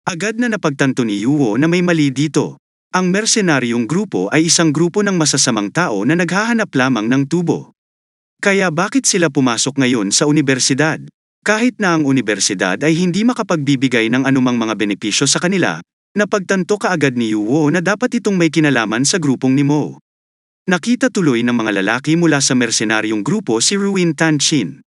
Agad na napagtanto ni Yuo na may mali dito. Ang mersenaryong grupo ay isang grupo ng masasamang tao na naghahanap lamang ng tubo. Kaya bakit sila pumasok ngayon sa unibersidad? Kahit na ang unibersidad ay hindi makapagbibigay ng anumang mga benepisyo sa kanila, napagtanto kaagad ni Yuo na dapat itong may kinalaman sa grupong ni Mo. Nakita tuloy ng mga lalaki mula sa mersenaryong grupo si Ruin Tanchin.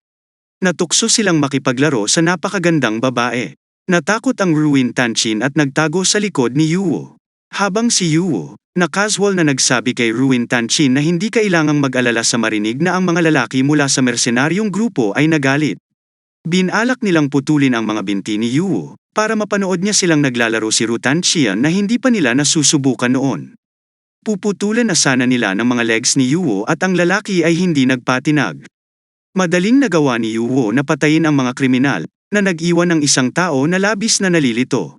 Natukso silang makipaglaro sa napakagandang babae. Natakot ang Ruin Tanchin at nagtago sa likod ni Yuo. Habang si Yuo, na casual na nagsabi kay Ruin Tanchin na hindi kailangang mag-alala sa marinig na ang mga lalaki mula sa mersenaryong grupo ay nagalit. Binalak nilang putulin ang mga binti ni Yuo, para mapanood niya silang naglalaro si Ru Tanchin na hindi pa nila nasusubukan noon. Puputulan na sana nila ng mga legs ni Yuo at ang lalaki ay hindi nagpatinag. Madaling nagawa ni Yuo na patayin ang mga kriminal, na nag-iwan ng isang tao na labis na nalilito.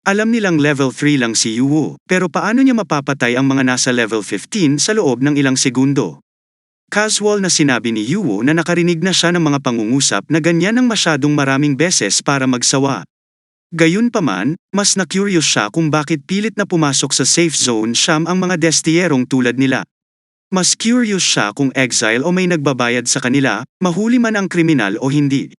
Alam nilang level 3 lang si Yuo, pero paano niya mapapatay ang mga nasa level 15 sa loob ng ilang segundo? Casual na sinabi ni Yuo na nakarinig na siya ng mga pangungusap na ganyan ng masyadong maraming beses para magsawa. Gayunpaman, mas na-curious siya kung bakit pilit na pumasok sa safe zone siyam ang mga destiyerong tulad nila. Mas curious siya kung exile o may nagbabayad sa kanila, mahuli man ang kriminal o hindi.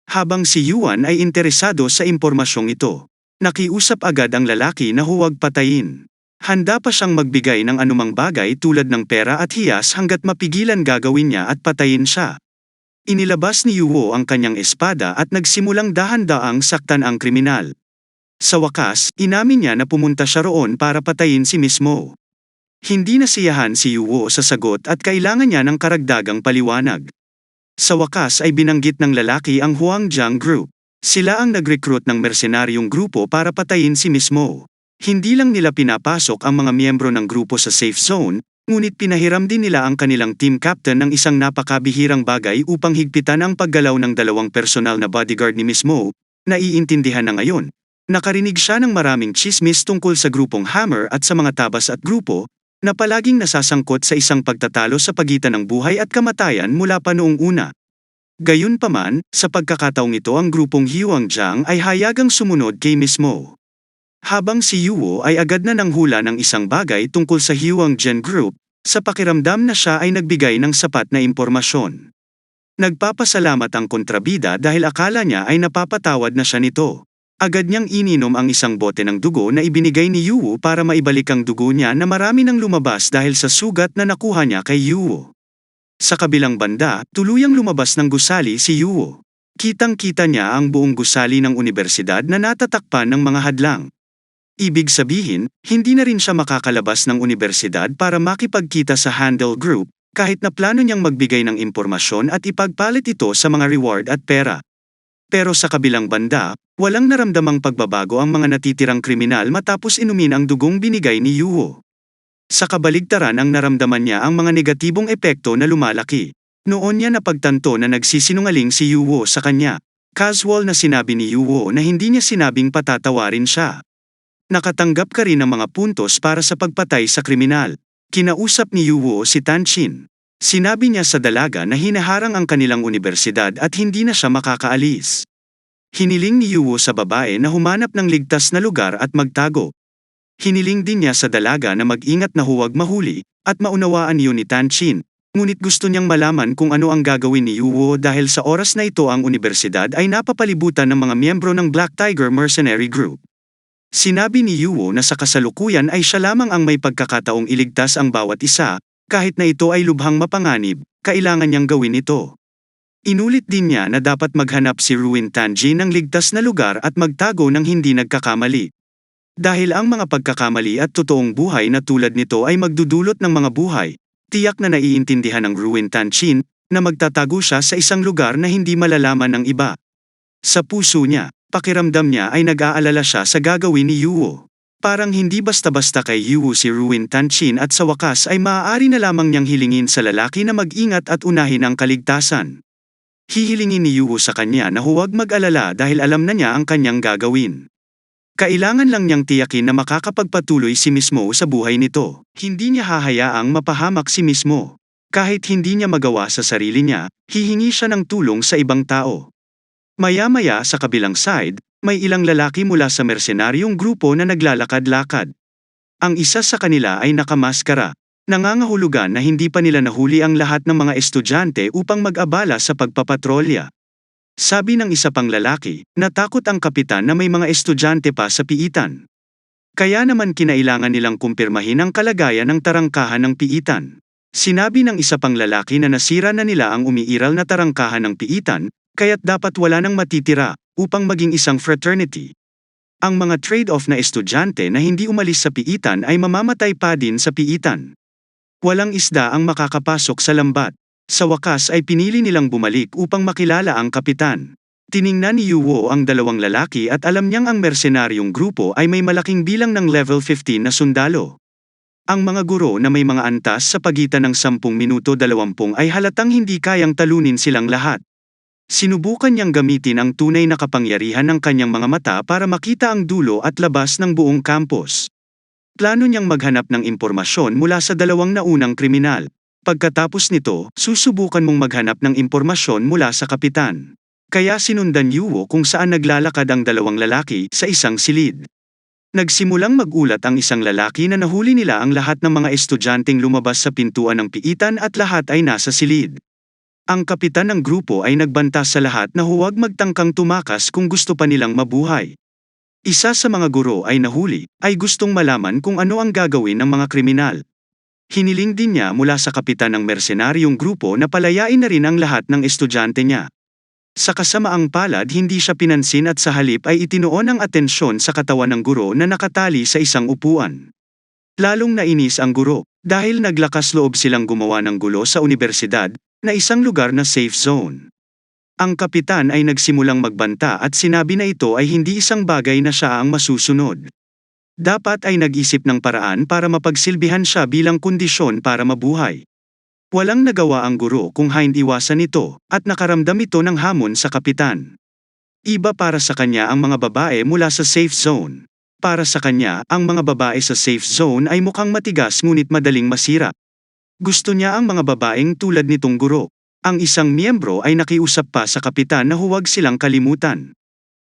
Habang si Yuan ay interesado sa impormasyong ito, nakiusap agad ang lalaki na huwag patayin. Handa pa siyang magbigay ng anumang bagay tulad ng pera at hiyas hanggat mapigilan gagawin niya at patayin siya. Inilabas ni Yuo ang kanyang espada at nagsimulang dahan-daang saktan ang kriminal. Sa wakas, inamin niya na pumunta siya roon para patayin si Miss Mo. Hindi nasiyahan si Yuo sa sagot at kailangan niya ng karagdagang paliwanag. Sa wakas ay binanggit ng lalaki ang Huangjiang Group. Sila ang nag-recruit ng mersenaryong grupo para patayin si Miss Mo. Hindi lang nila pinapasok ang mga miyembro ng grupo sa safe zone, ngunit pinahiram din nila ang kanilang team captain ng isang napakabihirang bagay upang higpitan ang paggalaw ng dalawang personal na bodyguard ni Miss Mo. Naiintindihan na ngayon. Nakarinig siya ng maraming chismis tungkol sa grupong Hammer at sa mga tabas at grupo, na palaging nasasangkot sa isang pagtatalo sa pagitan ng buhay at kamatayan mula pa noong una. Gayunpaman, sa pagkakataong ito ang grupong Huangjiang ay hayagang sumunod kay Miss Mo. Habang si Yuo ay agad na nanghula ng isang bagay tungkol sa Huangjiang Group, sa pakiramdam na siya ay nagbigay ng sapat na impormasyon. Nagpapasalamat ang kontrabida dahil akala niya ay napapatawad na siya nito. Agad niyang ininom ang isang bote ng dugo na ibinigay ni Yuo para maibalik ang dugo niya na marami nang lumabas dahil sa sugat na nakuha niya kay Yuo. Sa kabilang banda, tuluyang lumabas ng gusali si Yuo. Kitang-kita niya ang buong gusali ng unibersidad na natatakpan ng mga hadlang. Ibig sabihin, hindi na rin siya makakalabas ng unibersidad para makipagkita sa Handle Group, kahit na plano niyang magbigay ng impormasyon at ipagpalit ito sa mga reward at pera. Pero sa kabilang banda, walang naramdamang pagbabago ang mga natitirang kriminal matapos inumin ang dugong binigay ni Yuo. Sa kabaligtaran ang naramdaman niya ang mga negatibong epekto na lumalaki. Noon niya napagtanto na nagsisinungaling si Yuo sa kanya. Casual na sinabi ni Yuo na hindi niya sinabing patatawarin siya. Nakatanggap ka rin ng mga puntos para sa pagpatay sa kriminal. Kinausap ni Yuo si Tanchin. Sinabi niya sa dalaga na hinaharang ang kanilang unibersidad at hindi na siya makakaalis. Hiniling ni Yuo sa babae na humanap ng ligtas na lugar at magtago. Hiniling din niya sa dalaga na mag-ingat na huwag mahuli, at maunawaan yun ni Tanchin. Ngunit gusto niyang malaman kung ano ang gagawin ni Yuo dahil sa oras na ito ang unibersidad ay napapalibutan ng mga miyembro ng Black Tiger Mercenary Group. Sinabi ni Yuo na sa kasalukuyan ay siya lamang ang may pagkakataong iligtas ang bawat isa, kahit na ito ay lubhang mapanganib, kailangan niyang gawin ito. Inulit din niya na dapat maghanap si Ruin Tanchin ng ligtas na lugar at magtago ng hindi nagkakamali. Dahil ang mga pagkakamali at totoong buhay na tulad nito ay magdudulot ng mga buhay, tiyak na naiintindihan ng Ruin Tanchin na magtatago siya sa isang lugar na hindi malalaman ng iba. Sa puso niya, pakiramdam niya ay nag-aalala siya sa gagawin ni Yuo. Parang hindi basta-basta kay Yuo si Ruin Tanchin at sa wakas ay maaari na lamang niyang hilingin sa lalaki na mag-ingat at unahin ang kaligtasan. Hihilingin ni Yuo sa kanya na huwag mag-alala dahil alam na niya ang kanyang gagawin. Kailangan lang niyang tiyakin na makakapagpatuloy si Miss Mo sa buhay nito. Hindi niya hahayaang mapahamak si Miss Mo. Kahit hindi niya magawa sa sarili niya, hihingi siya ng tulong sa ibang tao. Maya-maya sa kabilang side, may ilang lalaki mula sa mersenaryong grupo na naglalakad-lakad. Ang isa sa kanila ay nakamaskara. Nangangahulugan na hindi pa nila nahuli ang lahat ng mga estudyante upang mag-abala sa pagpapatrolya. Sabi ng isa pang lalaki, natakot ang kapitan na may mga estudyante pa sa piitan. Kaya naman kinailangan nilang kumpirmahin ang kalagayan ng tarangkahan ng piitan. Sinabi ng isa pang lalaki na nasira na nila ang umiiral na tarangkahan ng piitan, kaya't dapat wala nang matitira upang maging isang fraternity. Ang mga trade-off na estudyante na hindi umalis sa piitan ay mamamatay pa din sa piitan. Walang isda ang makakapasok sa lambat. Sa wakas ay pinili nilang bumalik upang makilala ang kapitan. Tiningnan ni Yuwo ang dalawang lalaki at alam niyang ang mersenaryong grupo ay may malaking bilang ng level 15 na sundalo. Ang mga guro na may mga antas sa pagitan ng 10 minuto 20 ay halatang hindi kayang talunin silang lahat. Sinubukan niyang gamitin ang tunay na kapangyarihan ng kanyang mga mata para makita ang dulo at labas ng buong campus. Plano niyang maghanap ng impormasyon mula sa dalawang naunang kriminal. Pagkatapos nito, susubukan mong maghanap ng impormasyon mula sa kapitan. Kaya sinundan Yuwo kung saan naglalakad ang dalawang lalaki sa isang silid. Nagsimulang magulat ang isang lalaki na nahuli nila ang lahat ng mga estudyanteng lumabas sa pintuan ng piitan at lahat ay nasa silid. Ang kapitan ng grupo ay nagbanta sa lahat na huwag magtangkang tumakas kung gusto pa nilang mabuhay. Isa sa mga guro ay nahuli, ay gustong malaman kung ano ang gagawin ng mga kriminal. Hiniling din niya mula sa kapitan ng mersenaryong grupo na palayain na rin ang lahat ng estudyante niya. Sa kasamaang palad hindi siya pinansin at sa halip ay itinuon ang atensyon sa katawan ng guro na nakatali sa isang upuan. Lalong nainis ang guro, dahil naglakas loob silang gumawa ng gulo sa universidad, na isang lugar na safe zone. Ang kapitan ay nagsimulang magbanta at sinabi na ito ay hindi isang bagay na siya ang masusunod. Dapat ay nag-isip ng paraan para mapagsilbihan siya bilang kondisyon para mabuhay. Walang nagawa ang guro kung hindi iwasan ito, at nakaramdam ito ng hamon sa kapitan. Iba para sa kanya ang mga babae mula sa safe zone. Para sa kanya, ang mga babae sa safe zone ay mukhang matigas ngunit madaling masira. Gusto niya ang mga babaeng tulad nitong guro. Ang isang miyembro ay nakiusap pa sa kapitan na huwag silang kalimutan.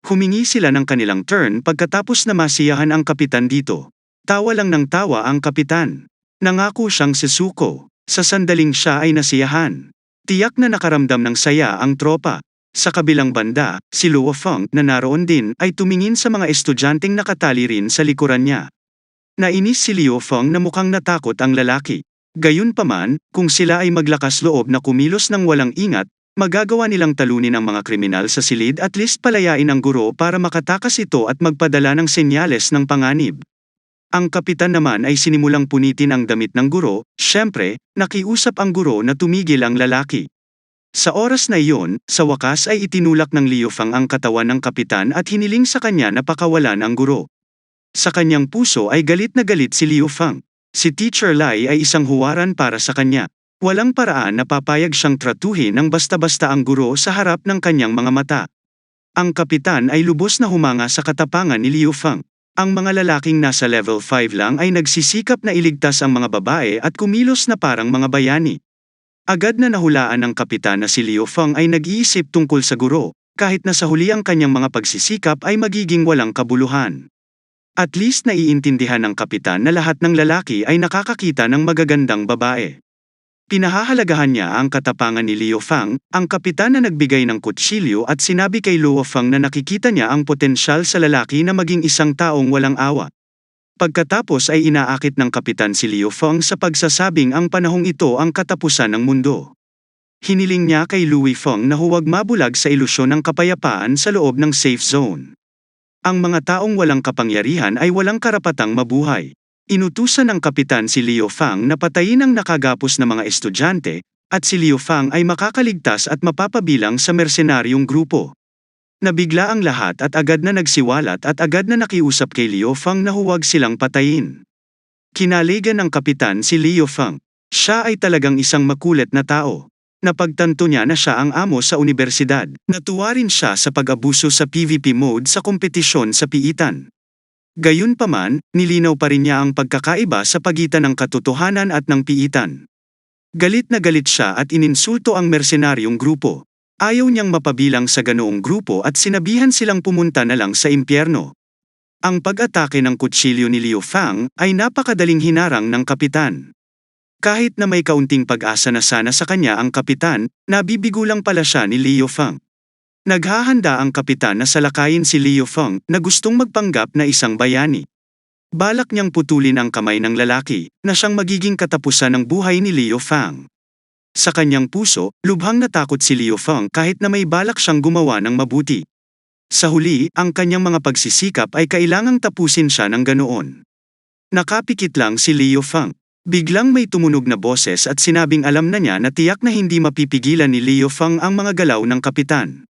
Humingi sila ng kanilang turn pagkatapos na masiyahan ang kapitan dito. Tawa lang ng tawa ang kapitan. Nangako siyang susuko. Sa sandaling siya ay nasiyahan. Tiyak na nakaramdam ng saya ang tropa. Sa kabilang banda, si Luo Feng na naroon din ay tumingin sa mga estudyanteng nakatali rin sa likuran niya. Nainis si Luo Feng na mukhang natakot ang lalaki. Gayunpaman, kung sila ay maglakas loob na kumilos ng walang ingat, magagawa nilang talunin ang mga kriminal sa silid at least palayain ang guro para makatakas ito at magpadala ng senyales ng panganib. Ang kapitan naman ay sinimulang punitin ang damit ng guro, syempre, nakiusap ang guro na tumigil ang lalaki. Sa oras na iyon, sa wakas ay itinulak ng Liu Fang ang katawan ng kapitan at hiniling sa kanya na pakawalan ang guro. Sa kanyang puso ay galit na galit si Liu Fang. Si Teacher Lai ay isang huwaran para sa kanya. Walang paraan na papayag siyang tratuhin ng basta-basta ang guro sa harap ng kanyang mga mata. Ang kapitan ay lubos na humanga sa katapangan ni Liu Fang. Ang mga lalaking nasa level 5 lang ay nagsisikap na iligtas ang mga babae at kumilos na parang mga bayani. Agad na nahulaan ng kapitan na si Liu Fang ay nag-iisip tungkol sa guro, kahit na sa huli ang kanyang mga pagsisikap ay magiging walang kabuluhan. At least naiintindihan ng kapitan na lahat ng lalaki ay nakakakita ng magagandang babae. Pinahahalagahan niya ang katapangan ni Liu Fang, ang kapitan na nagbigay ng kutsilyo at sinabi kay Luo Fang na nakikita niya ang potensyal sa lalaki na maging isang taong walang awa. Pagkatapos ay inaakit ng kapitan si Liu Fang sa pagsasabing ang panahong ito ang katapusan ng mundo. Hiniling niya kay Louis Fang na huwag mabulag sa ilusyon ng kapayapaan sa loob ng safe zone. Ang mga taong walang kapangyarihan ay walang karapatang mabuhay. Inutusan ng kapitan si Liu Fang na patayin ang nakagapos na mga estudyante, at si Liu Fang ay makakaligtas at mapapabilang sa mersenaryong grupo. Nabigla ang lahat at agad na nagsiwalat at agad na nakiusap kay Liu Fang na huwag silang patayin. Kinaligan ng kapitan si Liu Fang. Siya ay talagang isang makulit na tao. Napagtanto niya na siya ang amo sa universidad. Natuwa rin siya sa pag-abuso sa PVP mode sa kompetisyon sa piitan. Gayunpaman, nilinaw pa rin niya ang pagkakaiba sa pagitan ng katotohanan at ng piitan. Galit na galit siya at ininsulto ang mersenaryong grupo. Ayaw niyang mapabilang sa ganoong grupo at sinabihan silang pumunta na lang sa impyerno. Ang pag-atake ng kutsilyo ni Liu Fang ay napakadaling hinarang ng kapitan. Kahit na may kaunting pag-asa na sana sa kanya ang kapitan, nabibigo lang pala siya ni Liu Fang. Naghahanda ang kapitan na salakayin si Liu Fang na gustong magpanggap na isang bayani. Balak niyang putulin ang kamay ng lalaki na siyang magiging katapusan ng buhay ni Liu Fang. Sa kanyang puso, lubhang natakot si Liu Fang kahit na may balak siyang gumawa ng mabuti. Sa huli, ang kanyang mga pagsisikap ay kailangang tapusin siya ng ganoon. Nakapikit lang si Liu Fang. Biglang may tumunog na boses at sinabing alam na niya na tiyak na hindi mapipigilan ni Liu Fang ang mga galaw ng kapitan.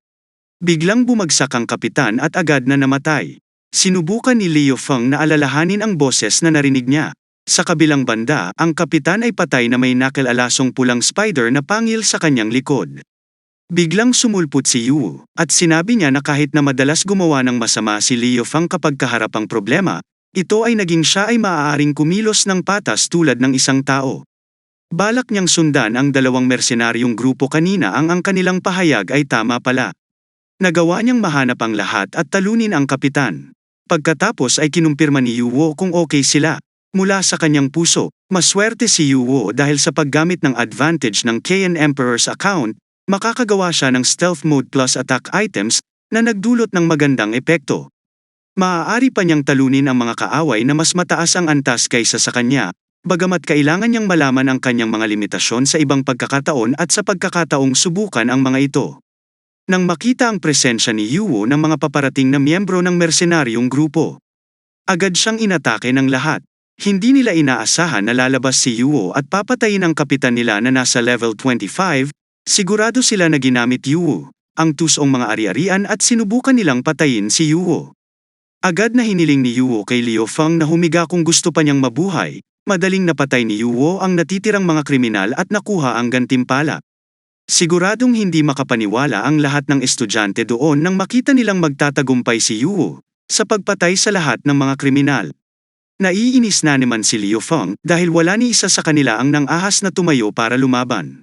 Biglang bumagsak ang kapitan at agad na namatay. Sinubukan ni Liu Fang na alalahanin ang boses na narinig niya. Sa kabilang banda, ang kapitan ay patay na may nakil-alasong pulang spider na pangil sa kanyang likod. Biglang sumulpot si Yu, at sinabi niya na kahit na madalas gumawa ng masama si Liu Fang kapag kaharap ang problema, ito ay naging siya ay maaaring kumilos ng patas tulad ng isang tao. Balak niyang sundan ang dalawang mersenaryong grupo kanina ang kanilang pahayag ay tama pala. Nagawa niyang mahanap ang lahat at talunin ang kapitan. Pagkatapos ay kinumpirma ni Yuwo kung okay sila. Mula sa kanyang puso, maswerte si Yuwo dahil sa paggamit ng advantage ng KN Emperor's account, makakagawa siya ng stealth mode plus attack items na nagdulot ng magandang epekto. Maaari pa niyang talunin ang mga kaaway na mas mataas ang antas kaysa sa kanya, bagamat kailangan niyang malaman ang kanyang mga limitasyon sa ibang pagkakataon at sa pagkakataong subukan ang mga ito. Nang makita ang presensya ni Yuwo ng mga paparating na miyembro ng mersenaryong grupo, agad siyang inatake ng lahat. Hindi nila inaasahan na lalabas si Yuwo at papatayin ang kapitan nila na nasa level 25, sigurado sila na ginamit Yuwo, ang tusong mga ari-arian at sinubukan nilang patayin si Yuwo. Agad na hiniling ni Yuwo kay Liu Fang na humiga kung gusto pa niyang mabuhay, madaling napatay ni Yuwo ang natitirang mga kriminal at nakuha ang gantimpala. Siguradong hindi makapaniwala ang lahat ng estudyante doon nang makita nilang magtatagumpay si Yuwo sa pagpatay sa lahat ng mga kriminal. Naiinis na naman si Liu Fang dahil wala ni isa sa kanila ang nang-ahas na tumayo para lumaban.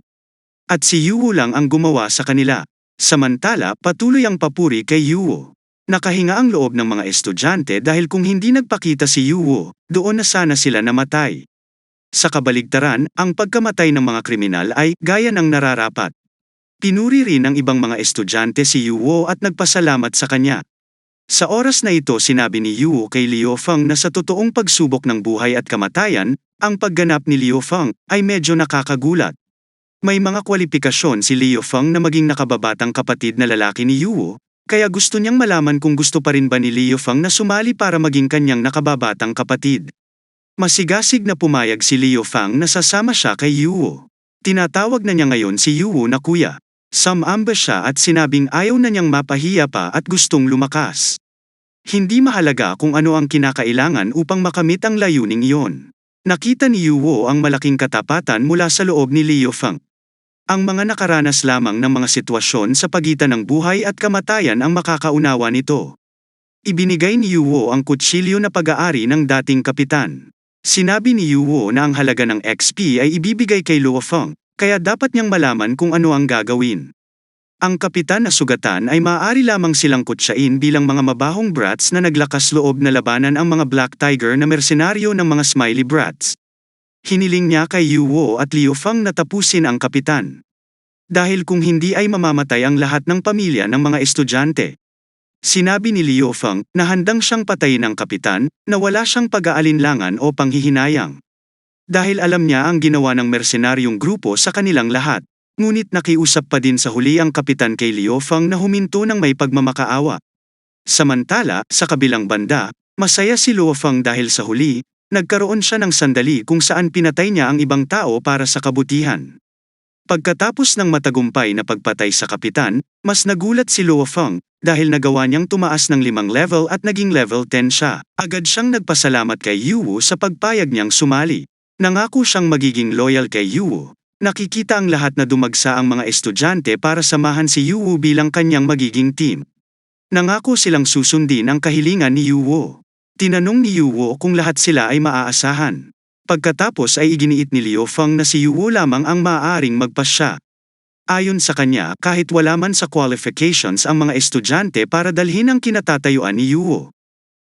At si Yuwo lang ang gumawa sa kanila. Samantala, patuloy ang papuri kay Yuwo. Nakahinga ang loob ng mga estudyante dahil kung hindi nagpakita si Yuwo, doon na sana sila namatay. Sa kabaligtaran, ang pagkamatay ng mga kriminal ay gaya ng nararapat. Pinuri rin ng ibang mga estudyante si Yuwo at nagpasalamat sa kanya. Sa oras na ito sinabi ni Yuwo kay Liu Fang na sa totoong pagsubok ng buhay at kamatayan, ang pagganap ni Liu Fang ay medyo nakakagulat. May mga kwalifikasyon si Liu Fang na maging nakababatang kapatid na lalaki ni Yuwo, kaya gusto niyang malaman kung gusto pa rin ba ni Liu Fang na sumali para maging kanyang nakababatang kapatid. Masigasig na pumayag si Liu Fang na sasama siya kay Yuwo. Tinatawag na niya ngayon si Yuwo na kuya. Sumamba siya at sinabing ayaw na niyang mapahiya pa at gustong lumakas. Hindi mahalaga kung ano ang kinakailangan upang makamit ang layuning iyon. Nakita ni Yuwo ang malaking katapatan mula sa loob ni Liu Fang. Ang mga nakaranas lamang ng mga sitwasyon sa pagitan ng buhay at kamatayan ang makakaunawa nito. Ibinigay ni Yuwo ang kutsilyo na pag-aari ng dating kapitan. Sinabi ni Yuwo na ang halaga ng XP ay ibibigay kay Liu Fang, kaya dapat niyang malaman kung ano ang gagawin. Ang kapitan na sugatan ay maaari lamang silang kutsain bilang mga mabahong brats na naglakas loob na labanan ang mga Black Tiger na mersenaryo ng mga Smiley Brats. Hiniling niya kay Yuwo at Liu Fang na tapusin ang kapitan. Dahil kung hindi ay mamamatay ang lahat ng pamilya ng mga estudyante. Sinabi ni Liu Fang na handang siyang patayin ang kapitan na wala siyang pag-aalinlangan o panghihinayang. Dahil alam niya ang ginawa ng mersenaryong grupo sa kanilang lahat, ngunit nakiusap pa din sa huli ang kapitan kay Liu Fang na huminto ng may pagmamakaawa. Samantala, sa kabilang banda, masaya si Liu Fang dahil sa huli, nagkaroon siya ng sandali kung saan pinatay niya ang ibang tao para sa kabutihan. Pagkatapos ng matagumpay na pagpatay sa kapitan, mas nagulat si Liu Fang dahil nagawa niyang tumaas ng 5 level at naging level 10 siya. Agad siyang nagpasalamat kay Yuwo sa pagpayag niyang sumali. Nangako siyang magiging loyal kay Yuwo. Nakikita ang lahat na dumagsa ang mga estudyante para samahan si Yuwo bilang kanyang magiging team. Nangako silang susundin ang kahilingan ni Yuwo. Tinanong ni Yuwo kung lahat sila ay maaasahan. Pagkatapos ay iginiit ni Liu Fang na si Yuwo lamang ang maaaring magpasya. Ayon sa kanya, kahit wala man sa qualifications ang mga estudyante para dalhin ang kinatatayuan ni Yuo.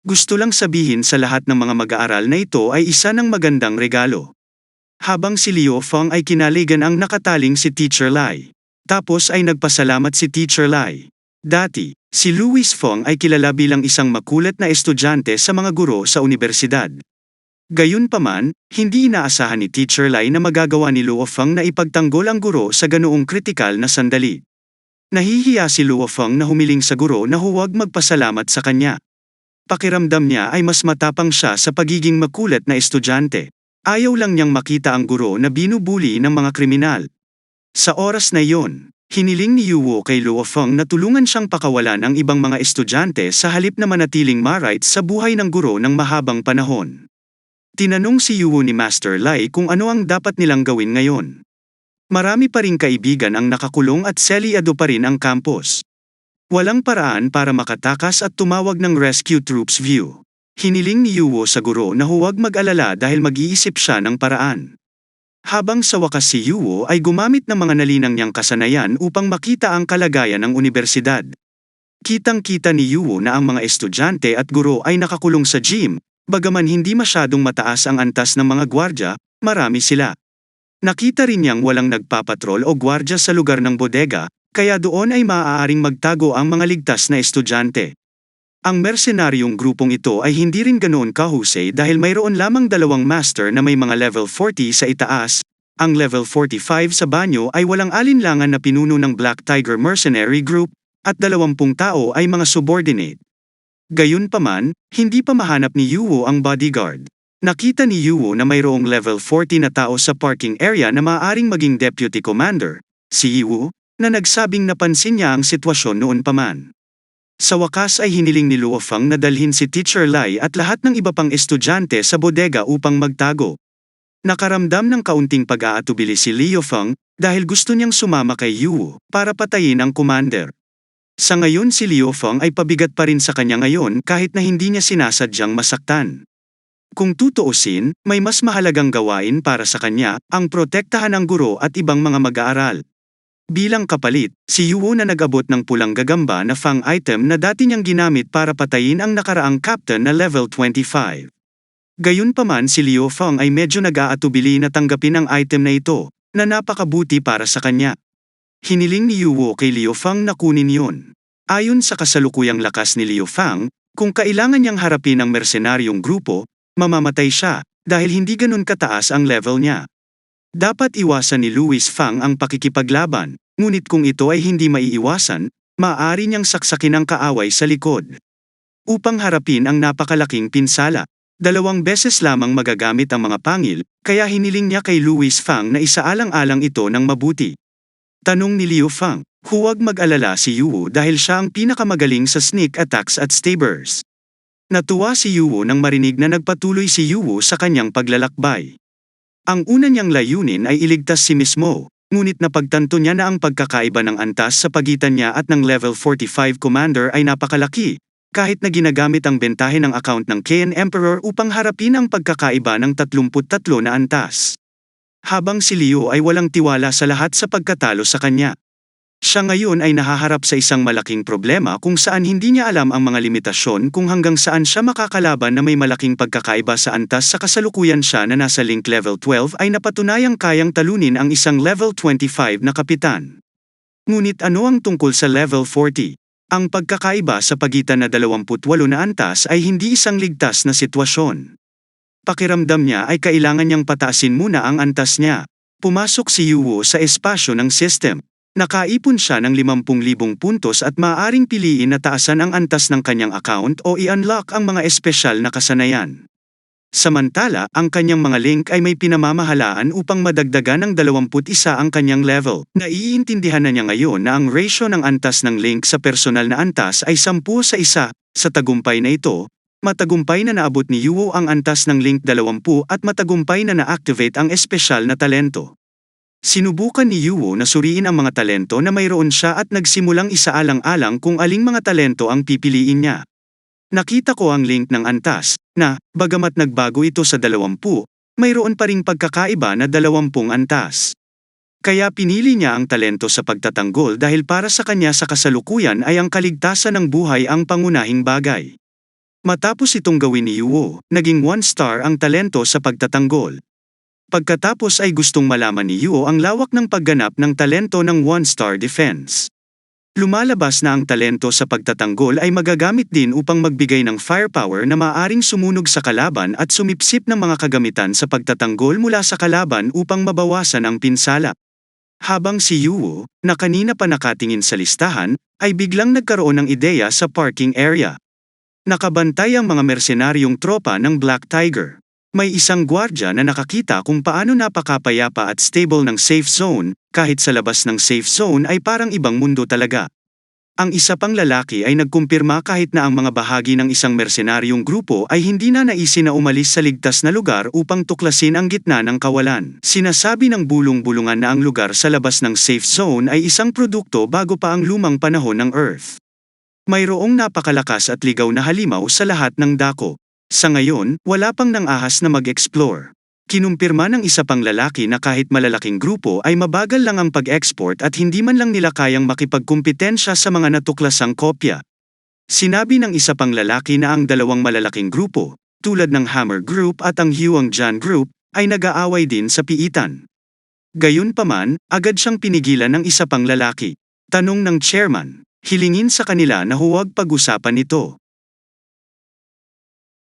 Gusto lang sabihin sa lahat ng mga mag-aaral na ito ay isa ng magandang regalo. Habang si Liu Feng ay kinaligan ang nakataling si Teacher Lai. Tapos ay nagpasalamat si Teacher Lai. Dati, si Louis Feng ay kilala bilang isang makulit na estudyante sa mga guro sa universidad. Gayunpaman, hindi inaasahan ni Teacher Lai na magagawa ni Luo Feng na ipagtanggol ang guro sa ganoong kritikal na sandali. Nahihiya si Luo Feng na humiling sa guro na huwag magpasalamat sa kanya. Pakiramdam niya ay mas matapang siya sa pagiging makulit na estudyante. Ayaw lang niyang makita ang guro na binubuli ng mga kriminal. Sa oras na iyon, hiniling ni Yuo kay Luo Feng na tulungan siyang pakawalan ang ibang mga estudyante sa halip na manatiling ma-right sa buhay ng guro ng mahabang panahon. Tinanong si Yuo ni Master Lai kung ano ang dapat nilang gawin ngayon. Marami pa ring kaibigan ang nakakulong at selyado pa rin ang campus. Walang paraan para makatakas at tumawag ng rescue troops view. Hiniling ni Yuo sa guro na huwag mag-alala dahil mag-iisip siya ng paraan. Habang sa wakas si Yuo ay gumamit ng mga nalinang niyang kasanayan upang makita ang kalagayan ng universidad. Kitang-kita ni Yuo na ang mga estudyante at guro ay nakakulong sa gym. Bagaman hindi masyadong mataas ang antas ng mga gwardya, marami sila. Nakita rin niyang walang nagpapatrol o gwardya sa lugar ng bodega, kaya doon ay maaaring magtago ang mga ligtas na estudyante. Ang mercenaryong grupong ito ay hindi rin ganoon kahusay dahil mayroon lamang 2 master na may mga level 40 sa itaas. Ang level 45 sa banyo ay walang alinlangan na pinuno ng Black Tiger Mercenary Group, at 20 tao ay mga subordinate. Gayunpaman, hindi pa mahanap ni Yuo ang bodyguard. Nakita ni Yuo na mayroong level 40 na tao sa parking area na maaaring maging deputy commander, si Yuo, na nagsabing napansin niya ang sitwasyon noon pa man. Sa wakas ay hiniling ni Luo Feng na dalhin si Teacher Lai at lahat ng iba pang estudyante sa bodega upang magtago. Nakaramdam ng kaunting pag-aatubili si Liu Feng dahil gusto niyang sumama kay Yuo para patayin ang commander. Sa ngayon si Liu Feng ay pabigat pa rin sa kanya ngayon kahit na hindi niya sinasadyang masaktan. Kung tutuusin, may mas mahalagang gawain para sa kanya, ang protektahan ang guro at ibang mga mag-aaral. Bilang kapalit, si Yuo na nag-abot ng pulang gagamba na fang item na dati niyang ginamit para patayin ang nakaraang captain na level 25. Gayunpaman si Liu Feng ay medyo nag-aatubili na tanggapin ang item na ito, na napakabuti para sa kanya. Hiniling ni Yuo kay Liu Feng na kunin yun. Ayon sa kasalukuyang lakas ni Liu Feng, kung kailangan niyang harapin ang mercenaryong grupo, mamamatay siya, dahil hindi ganun kataas ang level niya. Dapat iwasan ni Louis Feng ang pakikipaglaban, ngunit kung ito ay hindi maiiwasan, maaari niyang saksakin ang kaaway sa likod. Upang harapin ang napakalaking pinsala, 2 beses lamang magagamit ang mga pangil, kaya hiniling niya kay Louis Feng na isaalang-alang ito ng mabuti. Tanong ni Liu Feng, huwag mag-alala si Yuo dahil siya ang pinakamagaling sa sneak attacks at stabbers. Natuwa si Yuo nang marinig na nagpatuloy si Yuo sa kanyang paglalakbay. Ang una niyang layunin ay iligtas si Miss Mo, ngunit napagtanto niya na ang pagkakaiba ng antas sa pagitan niya at ng level 45 commander ay napakalaki, kahit na ginagamit ang bentahe ng account ng KN Emperor upang harapin ang pagkakaiba ng 33 na antas. Habang si Liu ay walang tiwala sa lahat sa pagkatalo sa kanya. Siya ngayon ay nahaharap sa isang malaking problema kung saan hindi niya alam ang mga limitasyon kung hanggang saan siya makakalaban na may malaking pagkakaiba sa antas sa kasalukuyan siya na nasa link level 12 ay napatunayang kayang talunin ang isang level 25 na kapitan. Ngunit ano ang tungkol sa level 40? Ang pagkakaiba sa pagitan na 28 na antas ay hindi isang ligtas na sitwasyon. Pakiramdam niya ay kailangan niyang pataasin muna ang antas niya. Pumasok si Yuo sa espasyo ng system. Nakaipon siya ng 50,000 puntos at maaaring piliin na taasan ang antas ng kanyang account o i-unlock ang mga espesyal na kasanayan. Samantala, ang kanyang mga link ay may pinamamahalaan upang madagdagan ng 21 ang kanyang level. Naiintindihan na niya ngayon na ang ratio ng antas ng link sa personal na antas ay 10:1. Sa tagumpay na ito, matagumpay na naabot ni Yuo ang antas ng link 20 at matagumpay na na-activate ang espesyal na talento. Sinubukan ni Yuo na suriin ang mga talento na mayroon siya at nagsimulang isaalang-alang kung aling mga talento ang pipiliin niya. Nakita ko ang link ng antas, na, bagamat nagbago ito sa 20, mayroon pa ring pagkakaiba na 20 antas. Kaya pinili niya ang talento sa pagtatanggol dahil para sa kanya sa kasalukuyan ay ang kaligtasan ng buhay ang pangunahing bagay. Matapos itong gawin ni Yuo, naging 1-star ang talento sa pagtatanggol. Pagkatapos ay gustong malaman ni Yuo ang lawak ng pagganap ng talento ng 1-star defense. Lumalabas na ang talento sa pagtatanggol ay magagamit din upang magbigay ng firepower na maaaring sumunog sa kalaban at sumipsip ng mga kagamitan sa pagtatanggol mula sa kalaban upang mabawasan ang pinsala. Habang si Yuo, na kanina pa nakatingin sa listahan, ay biglang nagkaroon ng ideya sa parking area. Nakabantay ang mga mersenaryong tropa ng Black Tiger. May isang gwardya na nakakita kung paano napakapayapa at stable ng safe zone, kahit sa labas ng safe zone ay parang ibang mundo talaga. Ang isa pang lalaki ay nagkumpirma kahit na ang mga bahagi ng isang mersenaryong grupo ay hindi na naisin na umalis sa ligtas na lugar upang tuklasin ang gitna ng kawalan. Sinasabi ng bulong-bulungan na ang lugar sa labas ng safe zone ay isang produkto bago pa ang lumang panahon ng Earth. Mayroong napakalakas at ligaw na halimaw sa lahat ng dako. Sa ngayon, wala pang nang ahas na mag-explore. Kinumpirma ng isa pang lalaki na kahit malalaking grupo ay mabagal lang ang pag-export at hindi man lang nila kayang makipagkumpetensya sa mga natuklasang kopya. Sinabi ng isa pang lalaki na ang dalawang malalaking grupo, tulad ng Hammer Group at ang Huangjian Group, ay nag-aaway din sa piitan. Gayunpaman, agad siyang pinigilan ng isa pang lalaki. Tanong ng chairman, hilingin sa kanila na huwag pag-usapan ito.